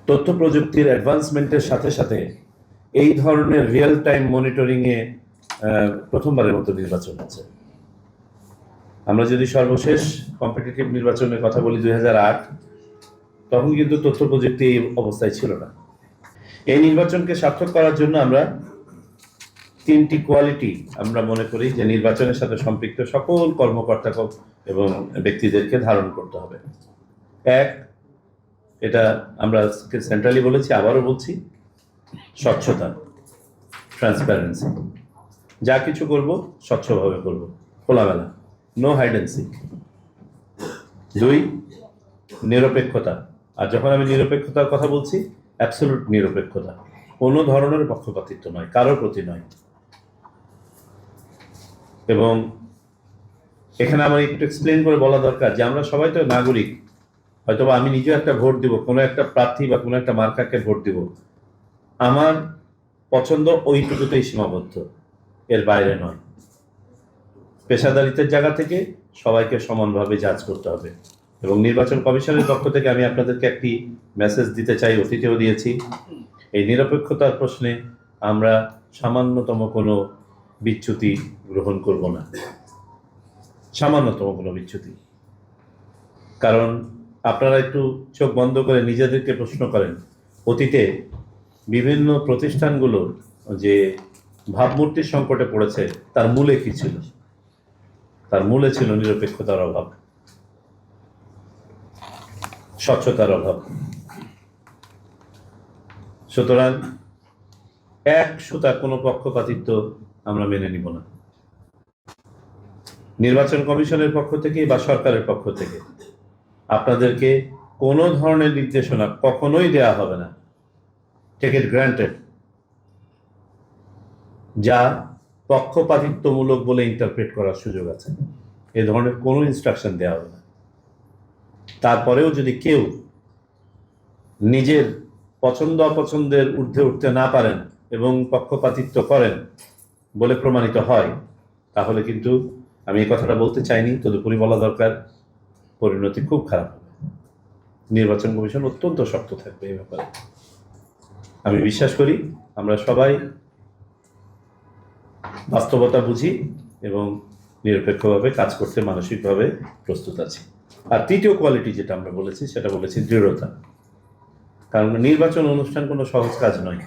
তথ্য প্রযুক্তির অ্যাডভান্সমেন্টের সাথে সাথে এই ধরনের রিয়েল টাইম মনিটরিংয়ে প্রথমবারের মতো নির্বাচন হচ্ছে। আমরা যদি সর্বশেষ কম্পিটিটিভ নির্বাচনের কথা বলি 2008, তখন কিন্তু তথ্য প্রযুক্তি এই অবস্থায় ছিল না। এই নির্বাচনকে সার্থক করার জন্য আমরা 3টি কোয়ালিটি আমরা মনে করি যে নির্বাচনের সাথে সম্পৃক্ত সকল কর্মকর্তা এবং ব্যক্তিদেরকে ধারণ করতে হবে। এক, এটা আমরা সেন্ট্রালি বলেছি, আবারও বলছি, স্বচ্ছতা, ট্রান্সপারেন্সি। যা কিছু করব স্বচ্ছভাবে করব, খোলামেলা, নো হাইড অ্যান্ড সিক। 2, নিরপেক্ষতা। আর যখন আমি নিরপেক্ষতার কথা বলছি, অ্যাবসলিউট নিরপেক্ষতা, কোনো ধরনের পক্ষপাতিত্ব নয়, কারোর প্রতি নয়। এবং এখানে আমার একটু এক্সপ্লেন করে বলা দরকার যে আমরা সবাই তো নাগরিক। হয়তোবা আমি নিজেও একটা ভোট দিব, কোনো একটা প্রার্থী বা কোনো একটা মার্কাকে ভোট দিব, আমার পছন্দ ওইটুকুতেই সীমাবদ্ধ, এর বাইরে নয়। পেশাদারিত্বের জায়গা থেকে সবাইকে সমানভাবে জাজ করতে হবে। এবং নির্বাচন কমিশনের পক্ষ থেকে আমি আপনাদেরকে একটি মেসেজ দিতে চাই, অতীতেও দিয়েছি, এই নিরপেক্ষতার প্রশ্নে আমরা সামান্যতম কোনো বিচ্যুতি গ্রহণ করব না, সামান্যতম কোনো বিচ্যুতি। কারণ আপনারা একটু চোখ বন্ধ করে নিজেদেরকে প্রশ্ন করেন, অতীতে বিভিন্ন প্রতিষ্ঠানগুলো যে ভাবমূর্তির সংকটে পড়েছে তার মূলে কি ছিল? তার মূলে ছিল নিরপেক্ষতার অভাব, স্বচ্ছতার অভাব। সুতরাং এক সুতা কোনো পক্ষপাতিত্ব আমরা মেনে নিব না। নির্বাচন কমিশনের পক্ষ থেকে বা সরকারের পক্ষ থেকে আপনাদেরকে কোনো ধরনের নির্দেশনা কখনোই দেয়া হবে না, টেক ইট গ্রান্টেড, যা পক্ষপাতিত্বমূলক বলে ইন্টারপ্রেট করার সুযোগ আছে। এ ধরনের কোনো ইনস্ট্রাকশন দেওয়া হবে না। তারপরেও যদি কেউ নিজের পছন্দ অপছন্দের ঊর্ধ্বে উঠতে না পারেন এবং পক্ষপাতিত্ব করেন বলে প্রমাণিত হয়, তাহলে কিন্তু, আমি এই কথাটা বলতে চাইনি, তদুপরি বলা দরকার, পরিণতি খুব খারাপ হবে। নির্বাচন কমিশন অত্যন্ত শক্ত থাকবে এই ব্যাপারে। আমি বিশ্বাস করি আমরা সবাই বাস্তবতা বুঝি এবং নিরপেক্ষভাবে কাজ করতে মানসিকভাবে প্রস্তুত আছি। আর তৃতীয় কোয়ালিটি যেটা আমরা বলেছি, সেটা বলেছি দৃঢ়তা। কারণ নির্বাচন অনুষ্ঠান কোনো সহজ কাজ নয়।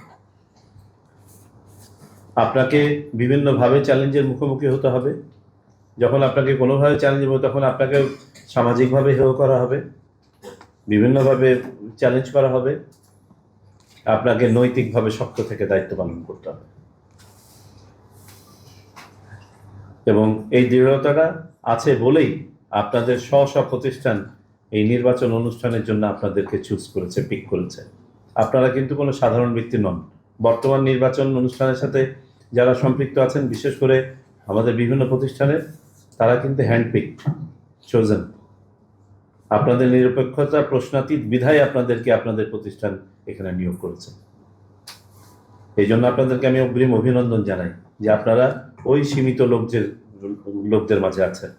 আপনাকে বিভিন্নভাবে চ্যালেঞ্জের মুখোমুখি হতে হবে। যখন আপনাকে কোনোভাবে চ্যালেঞ্জ হবে, তখন আপনাকে সামাজিকভাবে হেয় করা হবে, বিভিন্নভাবে চ্যালেঞ্জ করা হবে। আপনাকে নৈতিকভাবে শক্ত থেকে দায়িত্ব পালন করতে হবে। এবং এই দৃঢ়তাটা আছে বলেই আপনাদের স্ব প্রতিষ্ঠান এই নির্বাচন অনুষ্ঠানের জন্য আপনাদেরকে চুজ করেছে, পিক করেছে। আপনারা কিন্তু কোনো সাধারণ ব্যক্তি নন। বর্তমান নির্বাচন অনুষ্ঠানের সাথে যারা সম্পৃক্ত আছেন, বিশেষ করে আমাদের বিভিন্ন প্রতিষ্ঠানের, তারা কিন্তু হ্যান্ডপিক, চোজেন। আপনাদের নিরপেক্ষতা প্রশ্নাতীত বিধায় আপনাদেরকে আপনাদের প্রতিষ্ঠান এখানে নিয়োগ করেছে। এই জন্য আপনাদেরকে আমি অগ্রিম অভিনন্দন জানাই যে আপনারা ওই সীমিত লোকদের মাঝে আছেন।